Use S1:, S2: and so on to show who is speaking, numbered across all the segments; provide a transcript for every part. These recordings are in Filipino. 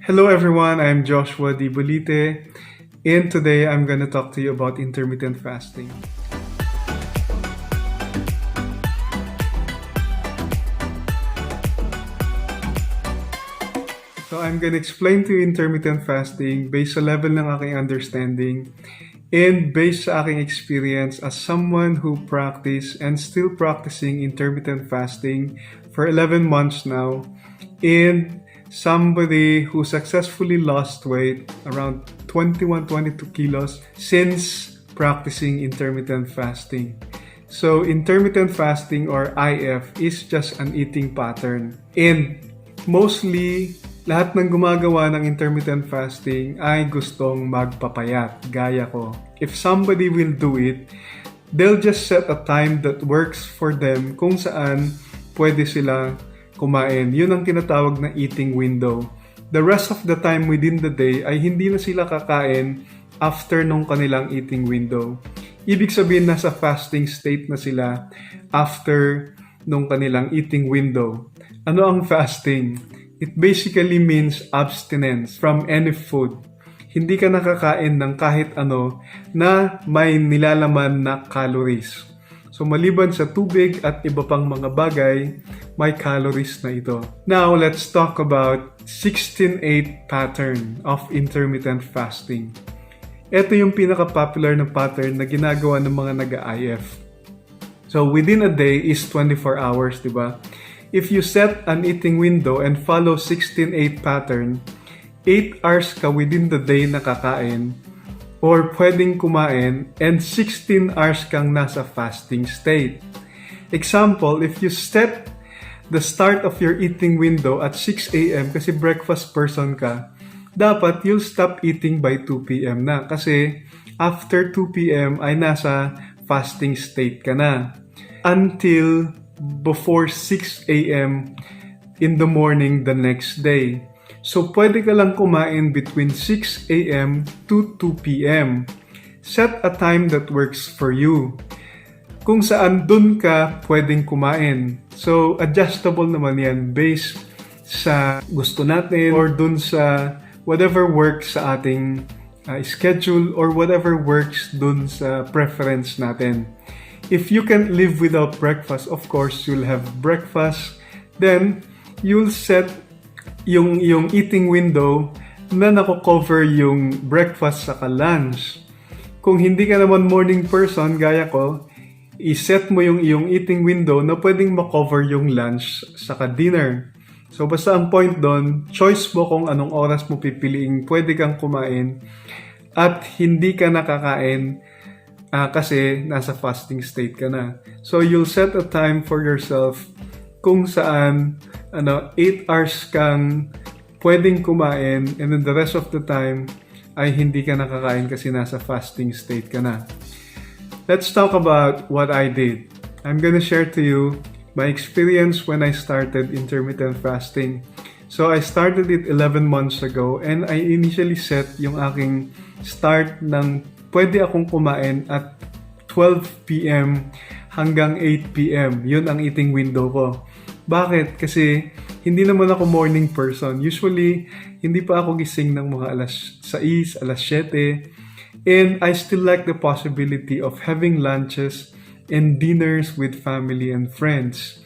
S1: Hello everyone, I'm Joshua Di Bolite, and today I'm going to talk to you about intermittent fasting. So I'm going to explain to you intermittent fasting based sa level ng aking understanding and based sa aking experience as someone who practice and still practicing intermittent fasting for 11 months now, and somebody who successfully lost weight around 21-22 kilos since practicing intermittent fasting. So intermittent fasting or IF is just an eating pattern. And mostly, lahat ng gumagawa ng intermittent fasting ay gustong magpapayat, gaya ko. If somebody will do it, they'll just set a time that works for them kung saan pwede sila kumain. Yun ang tinatawag na eating window. The rest of the time within the day ay hindi na sila kakain after nung kanilang eating window. Ibig sabihin nasa fasting state na sila after nung kanilang eating window. Ano ang fasting? It basically means abstinence from any food. Hindi ka nakakain ng kahit ano na may nilalaman na calories. So maliban sa tubig at iba pang mga bagay, may calories na ito. Now, let's talk about 16-8 pattern of intermittent fasting. Ito yung pinaka-popular na pattern na ginagawa ng mga nag-IF. So within a day is 24 hours, di ba? If you set an eating window and follow 16-8 pattern, 8 hours ka within the day nakakain or pwedeng kumain and 16 hours kang nasa fasting state. Example, if you set the start of your eating window at 6 a.m. kasi breakfast person ka, dapat you'll stop eating by 2 p.m. na kasi after 2 p.m. ay nasa fasting state ka na until before 6 a.m. in the morning the next day. So, pwede ka lang kumain between 6 a.m. to 2 p.m. Set a time that works for you. Kung saan dun ka pwedeng kumain. So, adjustable naman yan based sa gusto natin or dun sa whatever works sa ating schedule or whatever works dun sa preference natin. If you can live without breakfast, of course, you'll have breakfast. Then, you'll set yung eating window na nako-cover yung breakfast saka lunch. Kung hindi ka naman morning person, gaya ko, iset mo yung iyong eating window na pwedeng makover yung lunch saka dinner. So, basta ang point doon, choice mo kung anong oras mo pipiliing pwede kang kumain at hindi ka nakakain kasi nasa fasting state ka na. So, you'll set a time for yourself kung saan 8 hours kang pwedeng kumain and then the rest of the time ay hindi ka nakakain kasi nasa fasting state ka na. Let's talk about what I did. I'm gonna share to you my experience when I started intermittent fasting. So, I started it 11 months ago and I initially set yung aking start ng pwede akong kumain at 12 p.m. hanggang 8 p.m. Yun ang eating window ko. Bakit? Kasi hindi naman ako morning person. Usually, hindi pa ako gising ng mga alas 6, alas 7. And I still like the possibility of having lunches and dinners with family and friends.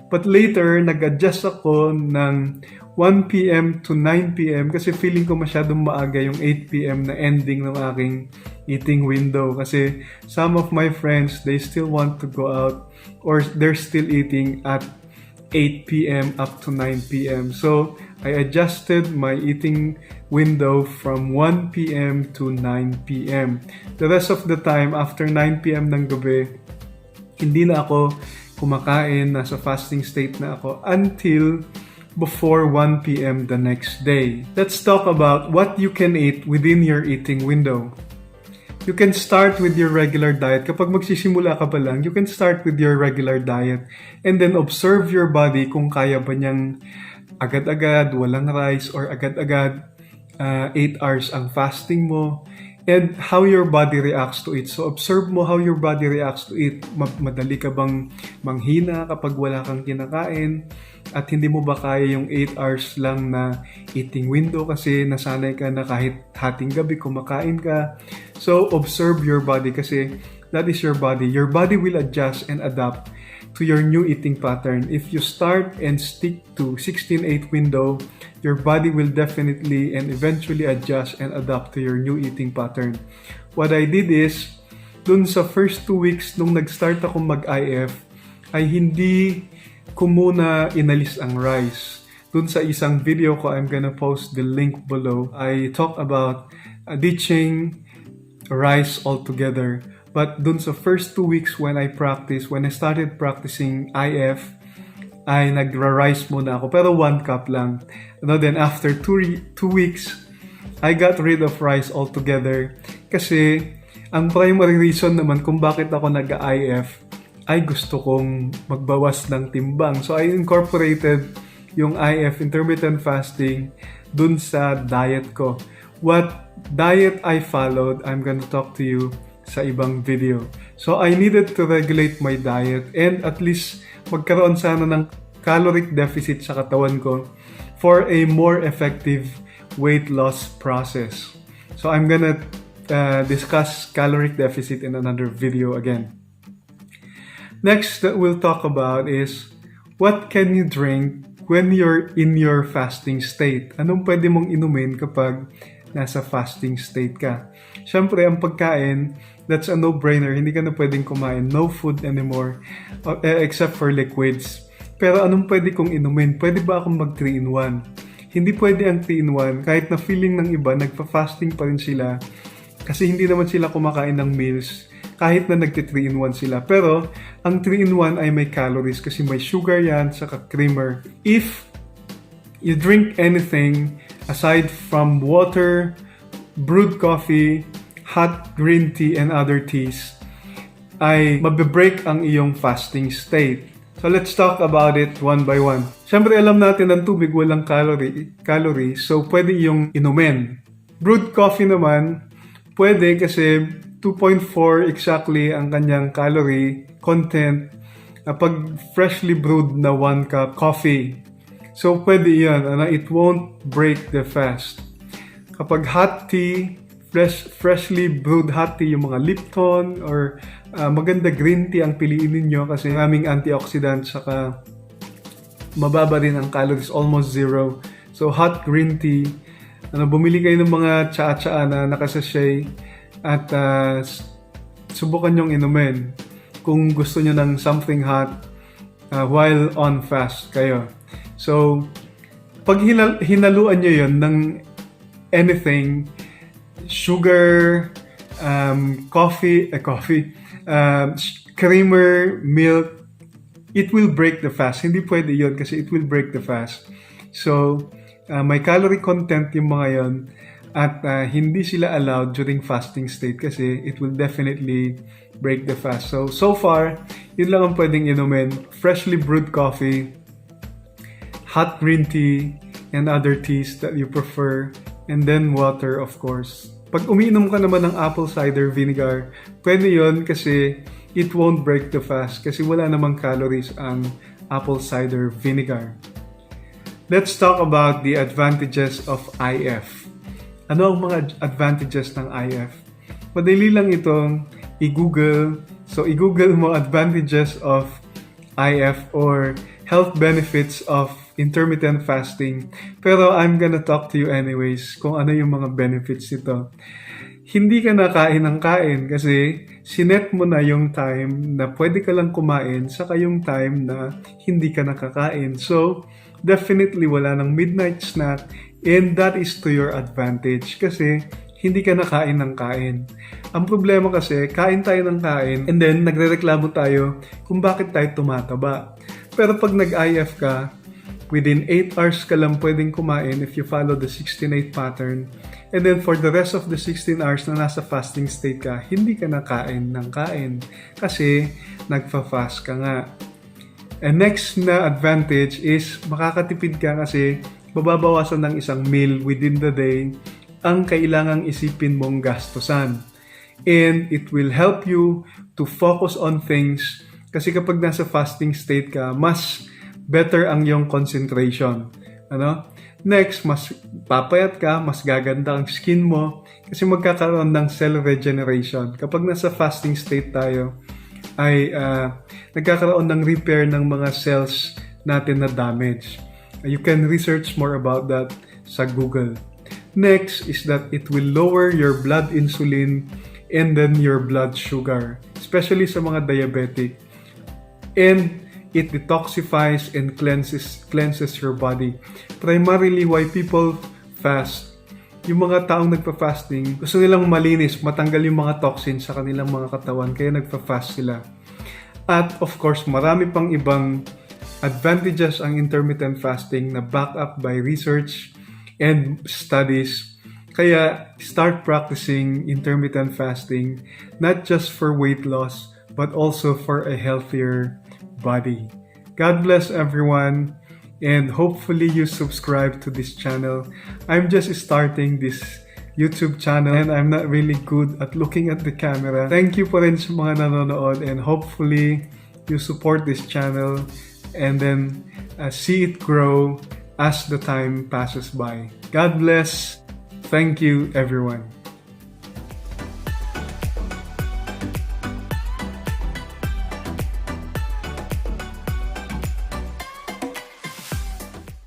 S1: But later, nag-adjust ako ng 1 p.m. to 9 p.m. kasi feeling ko masyadong maaga yung 8 p.m. na ending ng aking eating window. Kasi some of my friends, they still want to go out or they're still eating at 8 p.m. up to 9 p.m. So, I adjusted my eating window from 1 p.m. to 9 p.m. The rest of the time, after 9 p.m. ng gabi, hindi na ako kumakain, nasa fasting state na ako until before 1 p.m. the next day. Let's talk about what you can eat within your eating window. You can start with your regular diet. Kapag magsisimula ka pa lang, you can start with your regular diet and then observe your body kung kaya ba niyang agad-agad, walang rice or agad-agad 8 hours ang fasting mo. and how your body reacts to it. So observe mo how your body reacts to it. Madali ka bang manghina kapag wala kang kinakain? At hindi mo ba kaya yung 8 hours lang na eating window kasi nasanay ka na kahit hating gabi kumakain ka? So observe your body kasi that is your body. Your body will adjust and adapt to your new eating pattern. If you start and stick to 16-8 window, your body will definitely and eventually adjust and adapt to your new eating pattern. What I did is, dun sa first 2 weeks nung nag-start ako mag-IF, ay hindi ko muna inalis ang rice. Dun sa isang video ko, I'm gonna post the link below. I talk about ditching rice altogether. But dun sa first 2 weeks when I started practicing IF, ay nagra-rice muna ako. Pero 1 cup lang. Then after 2 weeks, I got rid of rice altogether. Kasi ang primary reason naman kung bakit ako nag-IF ay gusto kong magbawas ng timbang. So I incorporated yung IF, intermittent fasting, dun sa diet ko. What diet I followed, I'm gonna talk to you sa ibang video. So I needed to regulate my diet and at least magkaroon sana ng caloric deficit sa katawan ko for a more effective weight loss process. So I'm gonna discuss caloric deficit in another video again. Next that we'll talk about is what can you drink when you're in your fasting state? Anong pwede mong inumin kapag nasa fasting state ka? Siyempre, ang pagkain, that's a no-brainer. Hindi ka na pwedeng kumain. No food anymore, except for liquids. Pero anong pwede kong inumin? Pwede ba akong mag 3-in-1? Hindi pwede ang 3-in-1. Kahit na feeling ng iba, nagpa-fasting pa rin sila. Kasi hindi naman sila kumakain ng meals. Kahit na nagti-3-in-1 sila. Pero, ang 3-in-1 ay may calories kasi may sugar yan, saka creamer. If you drink anything aside from water, brewed coffee, hot green tea, and other teas, ay mabe-break ang iyong fasting state. So let's talk about it one by one. Siyempre alam natin ang tubig walang calorie, so pwede iyong inumin. Brewed coffee naman, pwede kasi 2.4 exactly ang kanyang calorie content pag freshly brewed na 1 cup coffee. So pwede yan, it won't break the fast. Kapag hot tea, freshly brewed hot tea, yung mga Lipton or maganda green tea ang piliin ninyo kasi maraming antioxidant saka mababa rin ang calories, almost zero. So hot green tea, bumili kayo ng mga tsaa-tsaa na nakasashay at subukan nyong inumin kung gusto nyo ng something hot while on fast kayo. So pag hinaluan nyo yun ng anything, sugar, coffee, creamer, milk, it will break the fast. Hindi pwede yun kasi it will break the fast. So, may calorie content yung mga yun at hindi sila allowed during fasting state kasi it will definitely break the fast. So far, yun lang ang pwedeng inumin. Freshly brewed coffee, hot green tea, and other teas that you prefer, and then water, of course. Pag umiinom ka naman ng apple cider vinegar, pwede yon kasi it won't break the fast kasi wala namang calories ang apple cider vinegar. Let's talk about the advantages of IF. Ano ang mga advantages ng IF? Madali lang itong i-google. So, i-google mo advantages of IF or health benefits of intermittent fasting. Pero I'm gonna talk to you anyways kung ano yung mga benefits nito. Hindi ka na kain ng kain kasi sinet mo na yung time na pwede ka lang kumain saka yung time na hindi ka nakakain. So, definitely wala ng midnight snack and that is to your advantage kasi hindi ka nakain ng kain. Ang problema kasi, kain tayo ng kain and then nagrereklamo tayo kung bakit tayo tumataba. Pero pag nag-IF ka, within 8 hours ka lang pwedeng kumain if you follow the 16-8 pattern. And then for the rest of the 16 hours na nasa fasting state ka, hindi ka nakain ng kain kasi nagfa-fast ka nga. And next na advantage is makakatipid ka kasi mababawasan ng isang meal within the day ang kailangang isipin mong gastusan. And it will help you to focus on things kasi kapag nasa fasting state ka, mas better ang iyong concentration. Next, mas papayat ka, mas gaganda ang skin mo kasi magkakaroon ng cell regeneration. Kapag nasa fasting state tayo, ay nagkakaroon ng repair ng mga cells natin na damage. You can research more about that sa Google. Next is that it will lower your blood insulin and then your blood sugar, especially sa mga diabetic. And it detoxifies and cleanses your body. Primarily, why people fast, yung mga taong nagpa-fasting, gusto nilang malinis, matanggal yung mga toxins sa kanilang mga katawan, kaya nagpa-fast sila. At of course, marami pang ibang advantages ang intermittent fasting na back up by research and studies. Kaya start practicing intermittent fasting, not just for weight loss, but also for a healthier body. God bless everyone, and hopefully you subscribe to this channel. I'm just starting this YouTube channel and I'm not really good at looking at the camera. Thank you pa rin sa mga nanonood, and hopefully you support this channel and then see it grow as the time passes by. God bless. Thank you, everyone.